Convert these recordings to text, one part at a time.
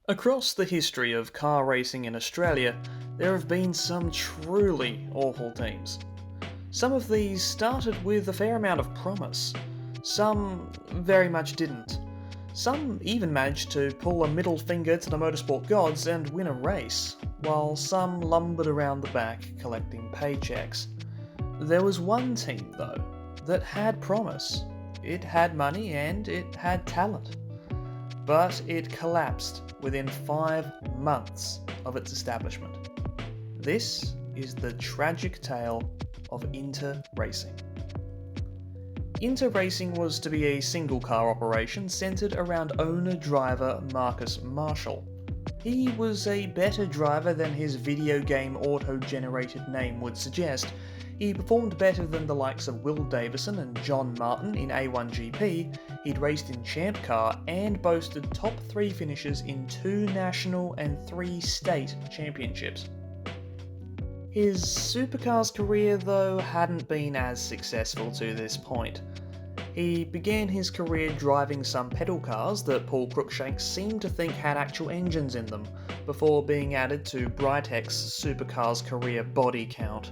Across the history of car racing in Australia, there have been some truly awful teams. Some of these started with a fair amount of promise. Some very much didn't. Some even managed to pull a middle finger to the motorsport gods and win a race, while some lumbered around the back collecting paychecks. There was one team, though, that had promise. It had money and it had talent. But it collapsed within 5 months of its establishment. This is the tragic tale of IntaRacing. IntaRacing was to be a single car operation centred around owner-driver Marcus Marshall. He was a better driver than his video game auto-generated name would suggest. He performed better than the likes of Will Davison and John Martin in A1GP, he'd raced in Champ Car and boasted top 3 finishes in 2 national and 3 state championships. His Supercars career, though, hadn't been as successful to this point. He began his career driving some pedal cars that Paul Cruikshank seemed to think had actual engines in them, before being added to Brightech's Supercars career body count.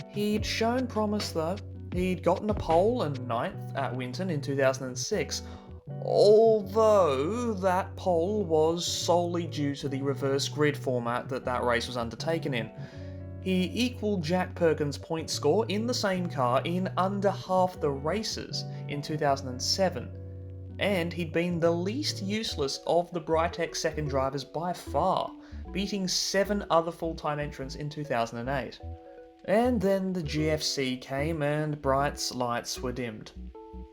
He'd shown promise though. He'd gotten a pole and 9th at Winton in 2006, although that pole was solely due to the reverse grid format that race was undertaken in. He equalled Jack Perkins' point score in the same car in under half the races in 2007, and he'd been the least useless of the Brightech second drivers by far, beating 7 other full-time entrants in 2008. And then the GFC came and Bright's lights were dimmed.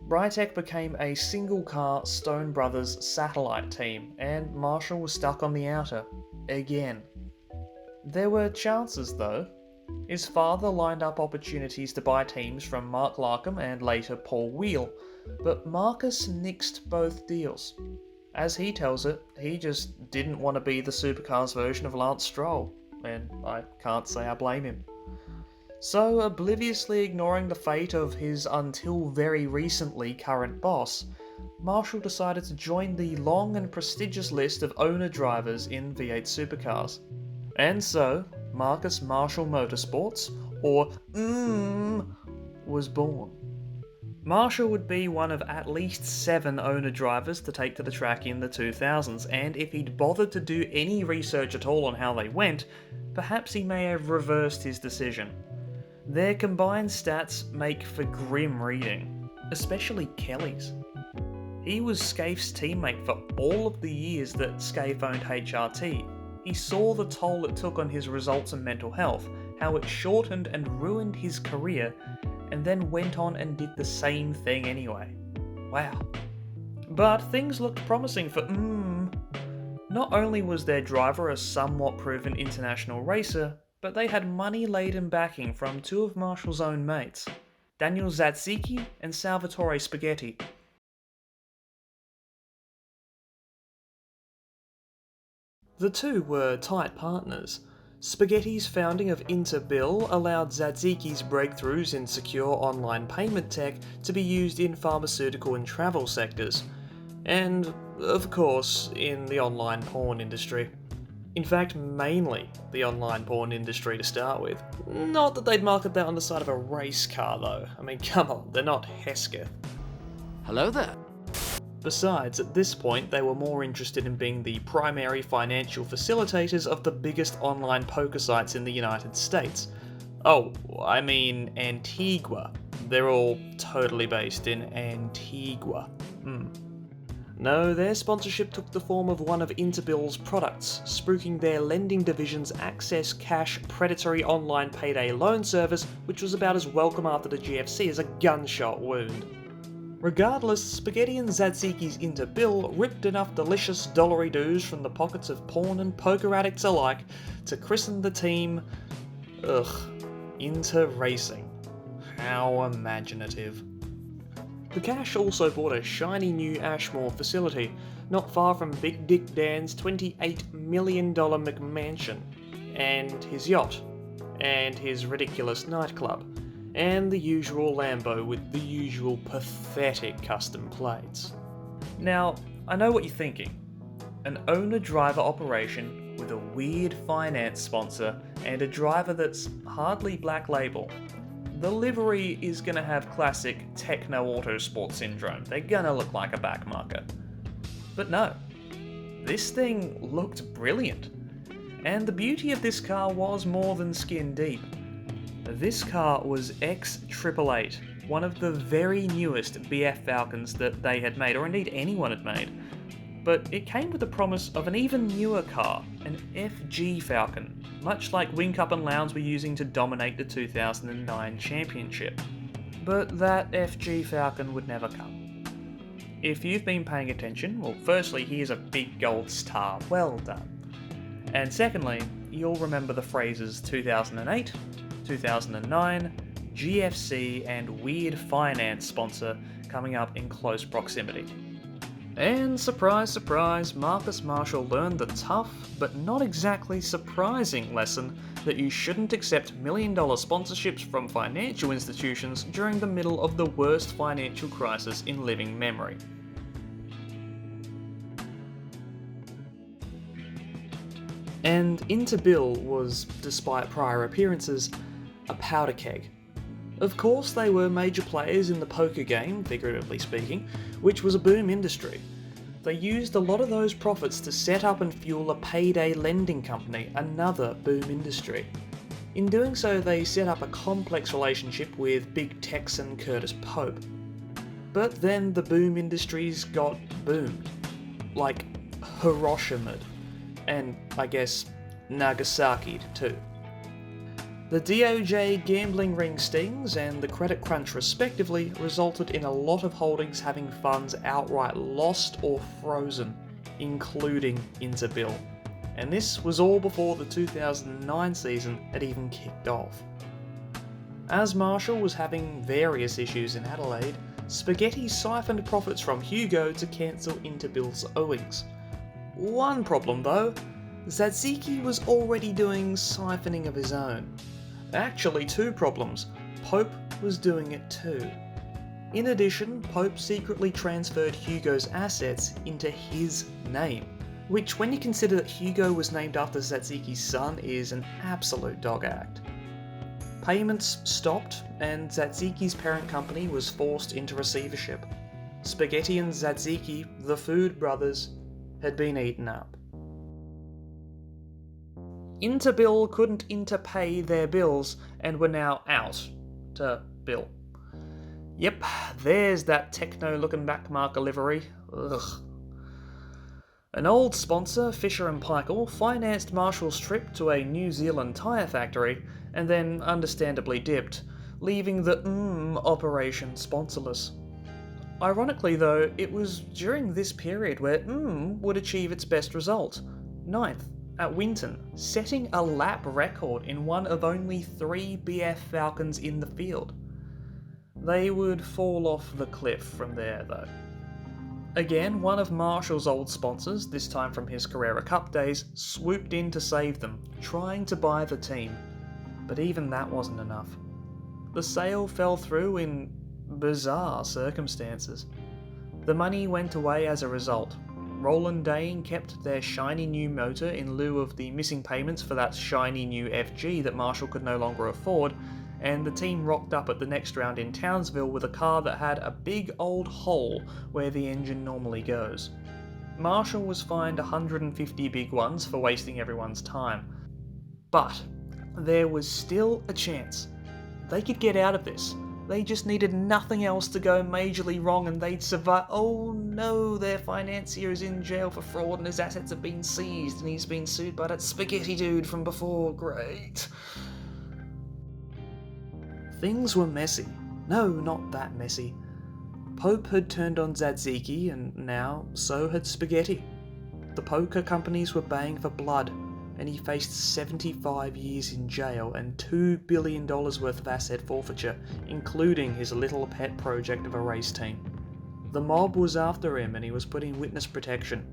Brightech became a single-car Stone Brothers satellite team, and Marshall was stuck on the outer, again. There were chances though. His father lined up opportunities to buy teams from Mark Larkham and later Paul Wheel, but Marcus nixed both deals. As he tells it, he just didn't want to be the Supercars version of Lance Stroll, and I can't say I blame him. So, obliviously ignoring the fate of his until very recently current boss, Marshall decided to join the long and prestigious list of owner-drivers in V8 Supercars. And so, Marcus Marshall Motorsports, or was born. Marshall would be one of at least 7 owner-drivers to take to the track in the 2000s, and if he'd bothered to do any research at all on how they went, perhaps he may have reversed his decision. Their combined stats make for grim reading, especially Kelly's. He was Scaife's teammate for all of the years that Scaife owned HRT. He saw the toll it took on his results and mental health, how it shortened and ruined his career, and then went on and did the same thing anyway. Wow. But things looked promising for Not only was their driver a somewhat proven international racer, but they had money-laden backing from 2 of Marshall's own mates, Daniel Tzvetkoff and Salvatore Spaghetti. The two were tight partners. Spaghetti's founding of IntaBill allowed Tzvetkoff's breakthroughs in secure online payment tech to be used in pharmaceutical and travel sectors, and, of course, in the online porn industry. In fact, mainly the online porn industry to start with. Not that they'd market that on the side of a race car though. I mean, come on, they're not Hesketh. Hello there. Besides, at this point, they were more interested in being the primary financial facilitators of the biggest online poker sites in the United States. Oh, I mean Antigua. They're all totally based in Antigua. No, their sponsorship took the form of one of IntaBill's products, spruiking their lending division's Access Cash predatory online payday loan service, which was about as welcome after the GFC as a gunshot wound. Regardless, Spaghetti and Tzvetkoff's IntaBill ripped enough delicious dollary-doos from the pockets of porn and poker addicts alike to christen the team... IntaRacing. How imaginative. The cash also bought a shiny new Ashmore facility, not far from Big Dick Dan's $28 million McMansion, and his yacht, and his ridiculous nightclub, and the usual Lambo with the usual pathetic custom plates. Now, I know what you're thinking. an owner-driver operation with a weird finance sponsor and a driver that's hardly black label. The livery is going to have classic techno autosport syndrome. They're going to look like a backmarker. But no, this thing looked brilliant. And the beauty of this car was more than skin deep. This car was X888, one of the very newest BF Falcons that they had made, or indeed anyone had made. But it came with the promise of an even newer car, an FG Falcon, much like Whincup and Lowndes were using to dominate the 2009 championship. But that FG Falcon would never come. If you've been paying attention, well, firstly, here's a big gold star, well done. And secondly, you'll remember the phrases 2008, 2009, GFC, and weird finance sponsor coming up in close proximity. And surprise, surprise, Marcus Marshall learned the tough, but not exactly surprising lesson that you shouldn't accept million-dollar sponsorships from financial institutions during the middle of the worst financial crisis in living memory. And IntaBill was, despite prior appearances, a powder keg. Of course, they were major players in the poker game, figuratively speaking, which was a boom industry. They used a lot of those profits to set up and fuel a payday lending company, another boom industry. In doing so, they set up a complex relationship with big Texan Curtis Pope. But then the boom industries got boomed. Like Hiroshima'd. And, I guess, Nagasaki'd too. The DOJ gambling ring stings and the credit crunch respectively resulted in a lot of holdings having funds outright lost or frozen, including IntaBill. And this was all before the 2009 season had even kicked off. As Marshall was having various issues in Adelaide, Spaghetti siphoned profits from Hugo to cancel IntaBill's owings. One problem though, Tzatziki was already doing siphoning of his own. Actually, two problems. Pope was doing it too. In addition, Pope secretly transferred Hugo's assets into his name, which when you consider that Hugo was named after Tzatziki's son is an absolute dog act. Payments stopped and Tzatziki's parent company was forced into receivership. Spaghetti and Tzatziki, the Food Brothers, had been eaten up. IntaBill couldn't interpay their bills and were now out to bill. Yep, there's that techno-looking backmarker livery. Ugh. An old sponsor, Fisher & Paykel, financed Marshall's trip to a New Zealand tyre factory and then understandably dipped, leaving the operation sponsorless. Ironically though, it was during this period where would achieve its best result, 9th at Winton, setting a lap record in one of only 3 BF Falcons in the field. They would fall off the cliff from there though. Again, one of Marshall's old sponsors, this time from his Carrera Cup days, swooped in to save them, trying to buy the team. But even that wasn't enough. The sale fell through in bizarre circumstances. The money went away as a result. Roland Dane kept their shiny new motor in lieu of the missing payments for that shiny new FG that Marshall could no longer afford, and the team rocked up at the next round in Townsville with a car that had a big old hole where the engine normally goes. Marshall was fined 150 big ones for wasting everyone's time. But there was still a chance. They could get out of this. They just needed nothing else to go majorly wrong and they'd survive. Oh no, their financier is in jail for fraud and his assets have been seized and he's been sued by that spaghetti dude from before. Great. Things were messy. No, not that messy. Pope had turned on Tzatziki and now so had Spaghetti. The poker companies were baying for blood and he faced 75 years in jail and $2 billion worth of asset forfeiture, including his little pet project of a race team. The mob was after him and he was put in witness protection.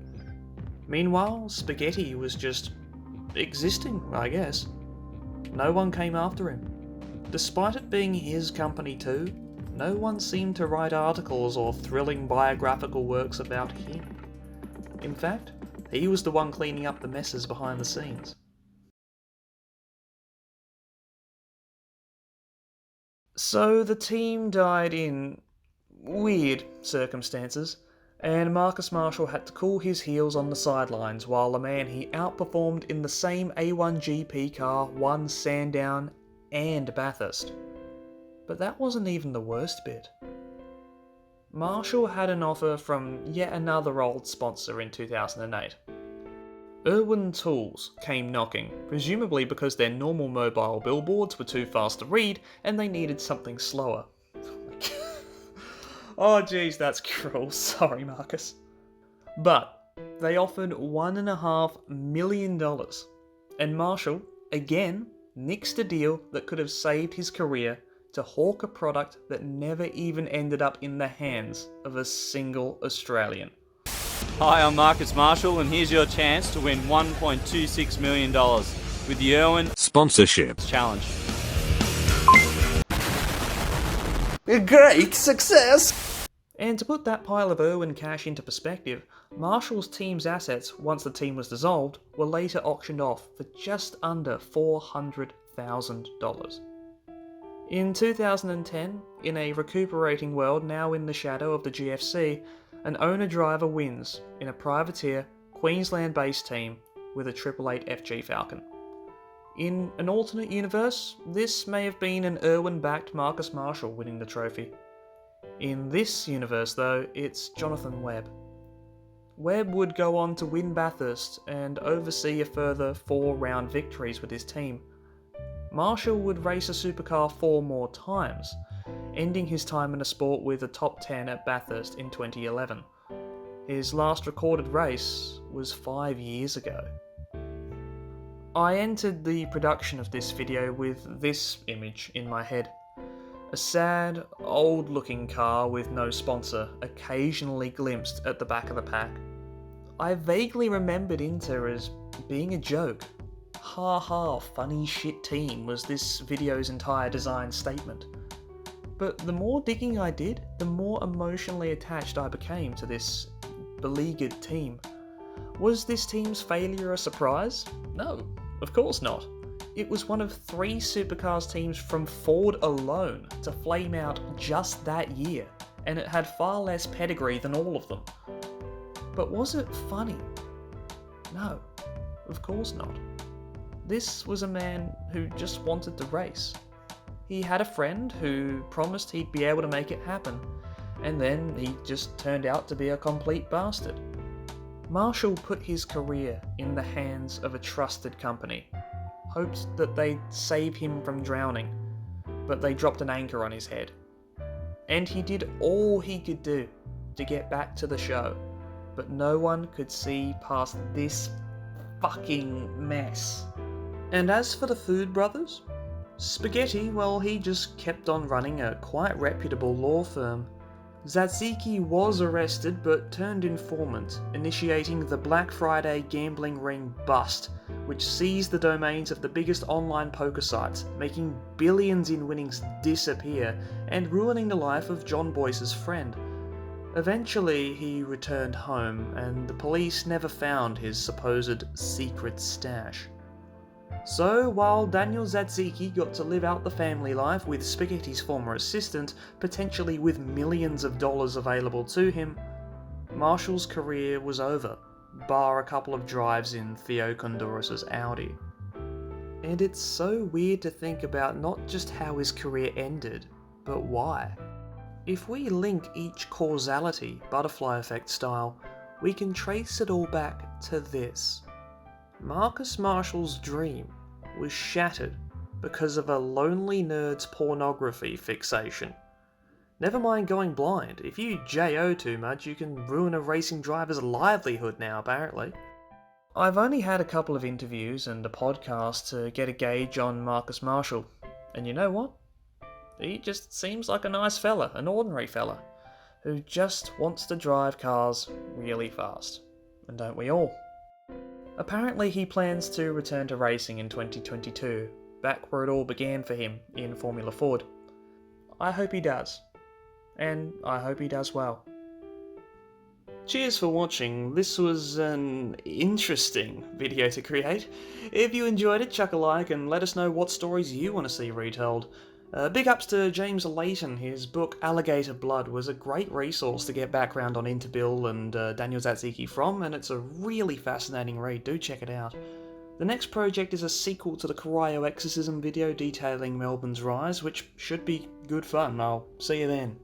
Meanwhile, Spaghetti was just existing, I guess. No one came after him. Despite it being his company too, no one seemed to write articles or thrilling biographical works about him. In fact, He was the one cleaning up the messes behind the scenes. So the team died in weird circumstances, and Marcus Marshall had to cool his heels on the sidelines while the man he outperformed in the same A1 GP car won Sandown and Bathurst. But that wasn't even the worst bit. Marshall had an offer from yet another old sponsor in 2008. Irwin Tools came knocking, presumably because their normal mobile billboards were too fast to read and they needed something slower. Oh geez, that's cruel. Sorry, Marcus. But they offered $1.5 million, and Marshall, again, nixed a deal that could have saved his career to hawk a product that never even ended up in the hands of a single Australian. Hi, I'm Marcus Marshall, and here's your chance to win $1.26 million with the Irwin Sponsorship Challenge. A great success! And to put that pile of Irwin cash into perspective, Marshall's team's assets, once the team was dissolved, were later auctioned off for just under $400,000. In 2010, in a recuperating world now in the shadow of the GFC, an owner-driver wins in a privateer, Queensland-based team with a 888 FG Falcon. In an alternate universe, this may have been an Irwin-backed Marcus Marshall winning the trophy. In this universe, though, it's Jonathan Webb. Webb would go on to win Bathurst and oversee a further 4 round victories with his team. Marshall would race a supercar 4 more times, ending his time in the sport with a top 10 at Bathurst in 2011. His last recorded race was 5 years ago. I entered the production of this video with this image in my head. A sad, old-looking car with no sponsor, occasionally glimpsed at the back of the pack. I vaguely remembered Inter as being a joke. Ha ha, funny shit team was this video's entire design statement. But the more digging I did, the more emotionally attached I became to this beleaguered team. Was this team's failure a surprise? No, of course not. It was one of 3 supercars teams from Ford alone to flame out just that year, and it had far less pedigree than all of them. But was it funny? No, of course not. This was a man who just wanted to race. He had a friend who promised he'd be able to make it happen, and then he just turned out to be a complete bastard. Marshall put his career in the hands of a trusted company, hoped that they'd save him from drowning, but they dropped an anchor on his head. And he did all he could do to get back to the show, but no one could see past this fucking mess. And as for the Food Brothers, Spaghetti, well, he just kept on running a quite reputable law firm. Tzvetkoff was arrested but turned informant, initiating the Black Friday gambling ring bust, which seized the domains of the biggest online poker sites, making billions in winnings disappear and ruining the life of John Boyce's friend. Eventually, he returned home, and the police never found his supposed secret stash. So, while Daniel Tzvetkoff got to live out the family life with Spaghetti's former assistant, potentially with millions of dollars available to him, Marshall's career was over, bar a couple of drives in Theo Condoras's Audi. And it's so weird to think about not just how his career ended, but why. If we link each causality, butterfly effect style, we can trace it all back to this. Marcus Marshall's dream was shattered because of a lonely nerd's pornography fixation. Never mind going blind, if you JO too much you can ruin a racing driver's livelihood now apparently. I've only had a couple of interviews and a podcast to get a gauge on Marcus Marshall, and you know what? He just seems like a nice fella, an ordinary fella, who just wants to drive cars really fast. And don't we all? Apparently he plans to return to racing in 2022, back where it all began for him in Formula Ford. I hope he does. And I hope he does well. Cheers for watching. This was an interesting video to create. If you enjoyed it, chuck a like and let us know what stories you want to see retold. Big ups to James Leighton. His book Alligator Blood was a great resource to get background on IntaBill and Daniel Tzvetkoff from, and it's a really fascinating read. Do check it out. The next project is a sequel to the cryo exorcism video detailing Melbourne's rise, which should be good fun. I'll see you then.